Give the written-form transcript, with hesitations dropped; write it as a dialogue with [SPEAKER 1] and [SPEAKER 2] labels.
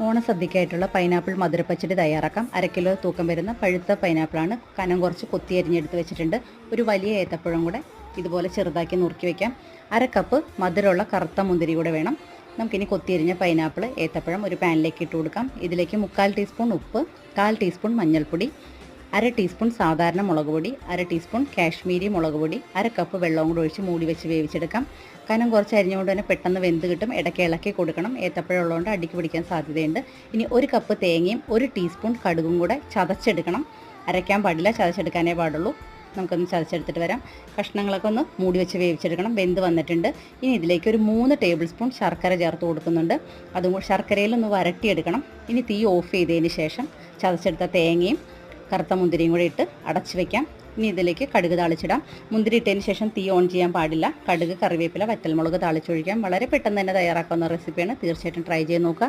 [SPEAKER 1] ഓണസദ്യക്കായിട്ടുള്ള pineapple മധുരപ്പച്ചടി തയ്യാറാക്കാം. 1/2 kilo തൂക്കം വരുന്ന പഴുത്ത പൈനാപ്പിളാണ്. കനം കുറച്ച് കൊത്തി അരിഞ്ഞെടുത്ത് വെച്ചിട്ടുണ്ട്. ഒരു വലിയ ഏത്തപ്പഴം കൂടെ ഇതുപോലെ ചെറുതാക്കി നുറുക്കി വയ്ക്കാം. 1/2 കപ്പ് മധുരമുള്ള കറുത്ത മുന്തിരി കൂടെ വേണം. നമുക്കിനി കൊത്തിയരിഞ്ഞ പൈനാപ്പിൾ, ഏത്തപ്പഴം ഒരു പാനിലേക്ക് ഇട്ട് കൊടുക്കാം. ഇതിലേക്ക് 3/4 ടീസ്പൂൺ ഉപ്പ്, 1/4 ടീസ്പൂൺ മഞ്ഞൾപ്പൊടി, 1/2 ടീസ്പൂൺ സാധാരണ മുളക് പൊടി, 1/2 ടീസ്പൂൺ കാശ്മീരി മുളക് പൊടി, 1/2 കപ്പ് വെള്ളവും കൂടി ഒഴിച്ച് മൂടി വെച്ച് വേവിച്ചെടുക്കാം. കനം കുറച്ച് അരിഞ്ഞുകൊണ്ട് തന്നെ പെട്ടെന്ന് വെന്ത് കിട്ടും. ഇടയ്ക്ക് ഇളക്കി കൊടുക്കണം. ഏത്തപ്പഴം ഉള്ളതുകൊണ്ട് അടിക്ക് പിടിക്കാൻ സാധ്യതയുണ്ട്. ഇനി 1 കപ്പ് തേങ്ങയും 1 ടീസ്പൂൺ കടുകും കൂടെ ചതച്ചെടുക്കണം. അരയ്ക്കാൻ പാടില്ല, ചതച്ചെടുക്കാനേ പാടുള്ളൂ. നമുക്കൊന്ന് ചതച്ചെടുത്തിട്ട് വരാം. കഷ്ണങ്ങളൊക്കെ ഒന്ന് മൂടി വെച്ച് വേവിച്ചെടുക്കണം. വെന്ത് വന്നിട്ടുണ്ട്. ഇനി ഇതിലേക്ക് ഒരു 3 ടേബിൾ സ്പൂൺ ശർക്കര ചേർത്ത് കൊടുക്കുന്നുണ്ട്. അതും കൂടി ശർക്കരയിലൊന്ന് വരട്ടിയെടുക്കണം. ഇനി തീ ഓഫ് ചെയ്തതിന് ശേഷം ചതച്ചെടുത്ത തേങ്ങയും കറുത്ത മുന്തിരിയും കൂടി ഇട്ട് അടച്ച് വയ്ക്കാം. ഇനി ഇതിലേക്ക് കടുക് താളിച്ചിടാം. മുന്തിരി ഇട്ടതിന് ശേഷം തീ ഓൺ ചെയ്യാൻ പാടില്ല. കടുക്, കറിവേപ്പില, വറ്റൽമുളക് താളിച്ചൊഴിക്കാം. വളരെ പെട്ടെന്ന് തന്നെ തയ്യാറാക്കാവുന്ന റെസിപ്പിയാണ്. തീർച്ചയായിട്ടും ട്രൈ ചെയ്ത് നോക്കുക.